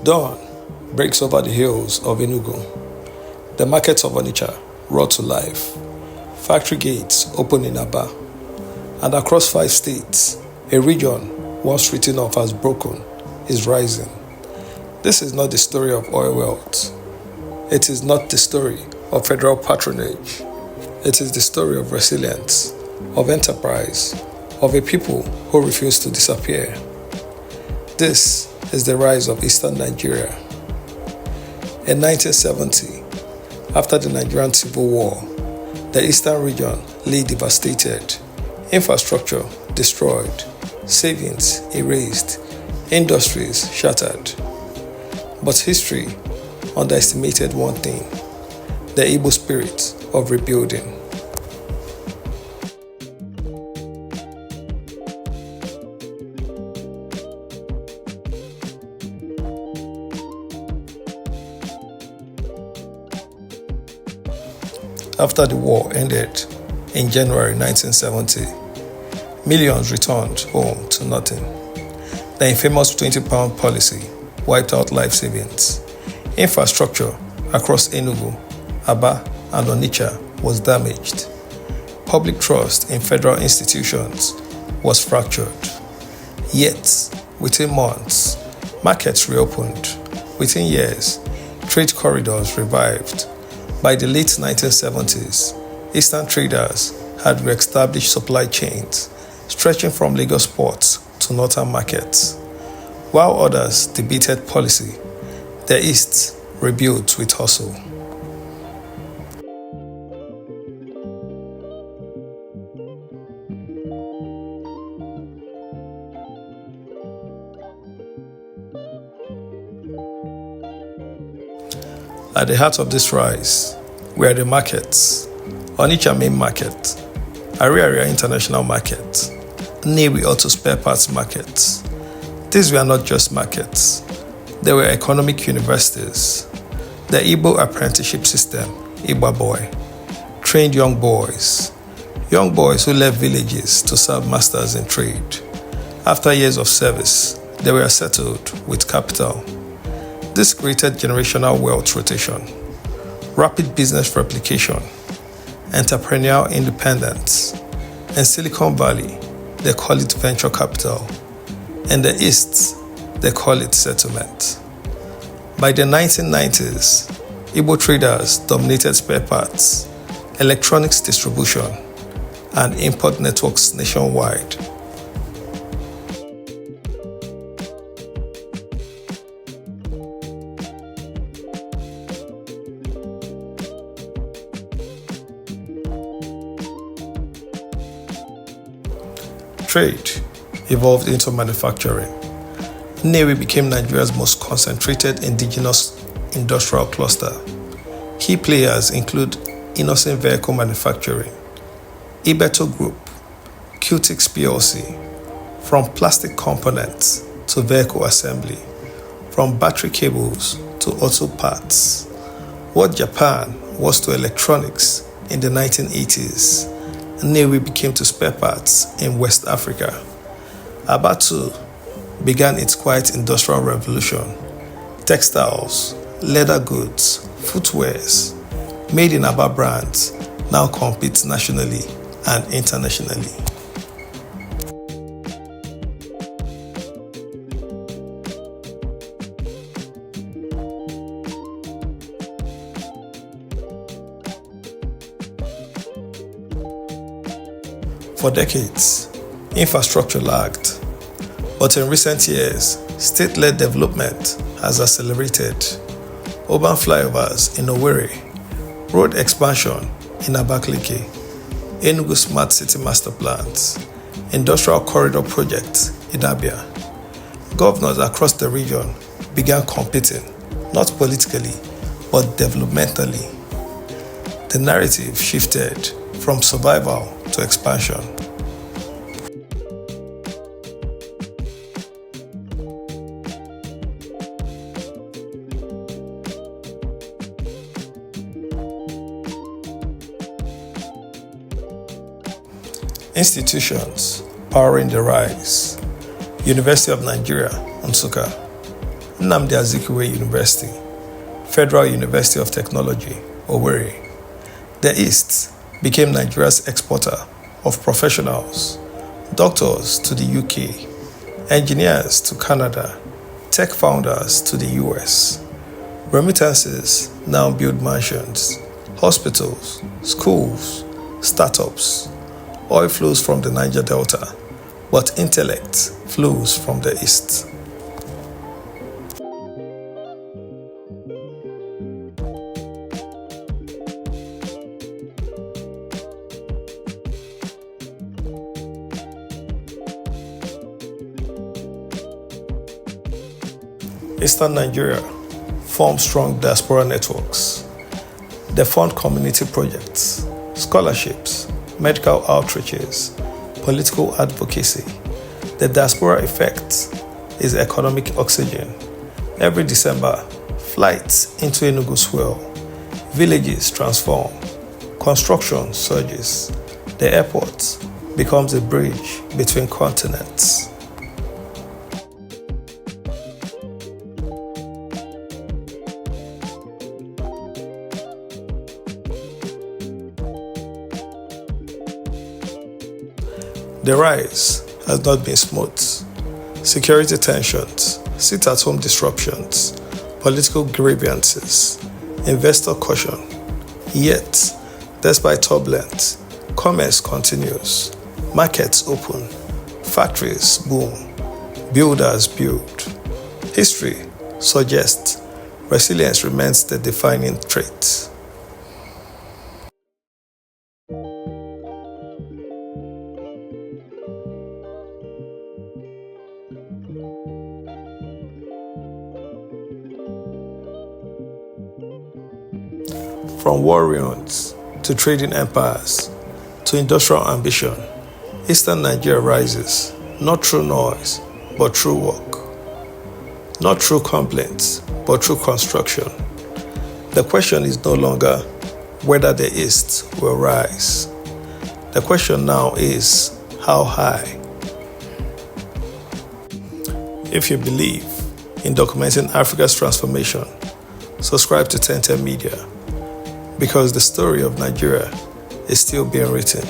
Dawn breaks over the hills of Enugu. The markets of Onitsha roar to life. Factory gates open in Aba. And across 5 states, a region once written off as broken is rising. This is not the story of oil wealth. It is not the story of federal patronage. It is the story of resilience, of enterprise, of a people who refuse to disappear. This is the rise of Eastern Nigeria. In 1970, after the Nigerian Civil War, the Eastern region lay devastated, infrastructure destroyed, savings erased, industries shattered. But history underestimated one thing: the Igbo spirit of rebuilding. After the war ended in January 1970, millions returned home to nothing. The infamous 20-pound policy wiped out life savings. Infrastructure across Enugu, Aba, and Onitsha was damaged. Public trust in federal institutions was fractured. Yet, within months, markets reopened. Within years, trade corridors revived. By the late 1970s, Eastern traders had re-established supply chains stretching from Lagos ports to northern markets. While others debated policy, the East rebuilt with hustle. At the heart of this rise were the markets: Onitsha Main Market, Owerri International Market, Nnewi Auto Spare Parts Market. These were not just markets, they were economic universities. The Igbo apprenticeship system, Igbo Boy, trained young boys who left villages to serve masters in trade. After years of service, they were settled with capital. This created generational wealth rotation, rapid business replication, entrepreneurial independence. In Silicon Valley, they call it venture capital. In the East, they call it settlement. By the 1990s, Igbo traders dominated spare parts, electronics distribution, and import networks nationwide. Trade evolved into manufacturing. Nnewi became Nigeria's most concentrated indigenous industrial cluster. Key players include Innocent Vehicle Manufacturing, Ibeto Group, Qtix PLC, from plastic components to vehicle assembly, from battery cables to auto parts. What Japan was to electronics in the 1980s, Nnewi became to spare parts in West Africa. Aba too began its quiet industrial revolution. Textiles, leather goods, footwears, made in Aba brands now compete nationally and internationally. For decades, infrastructure lagged, but in recent years, state-led development has accelerated. Urban flyovers in Owerri, road expansion in Abakaliki, Enugu Smart City Master Plans, industrial corridor projects in Abia. Governors across the region began competing, not politically, but developmentally. The narrative shifted from survival to expansion. Institutions powering the rise: University of Nigeria, Nsukka, Nnamdi Azikiwe University, Federal University of Technology, Owerri. The East became Nigeria's exporter of professionals, doctors to the UK, engineers to Canada, tech founders to the US. Remittances now build mansions, hospitals, schools, startups. Oil flows from the Niger Delta, but intellect flows from the East. Eastern Nigeria forms strong diaspora networks. They fund community projects, scholarships, medical outreaches, political advocacy. The diaspora effect is economic oxygen. Every December, flights into Enugu swell, villages transform, construction surges. The airport becomes a bridge between continents. The rise has not been smooth. Security tensions, sit-at-home disruptions, political grievances, investor caution. Yet, despite turbulence, commerce continues, markets open, factories boom, builders build. History suggests resilience remains the defining trait. From war ruins to trading empires to industrial ambition, Eastern Nigeria rises, not through noise, but through work. Not through complaints, but through construction. The question is no longer whether the East will rise. The question now is how high. If you believe in documenting Africa's transformation, subscribe to 1010 Media, because the story of Nigeria is still being written.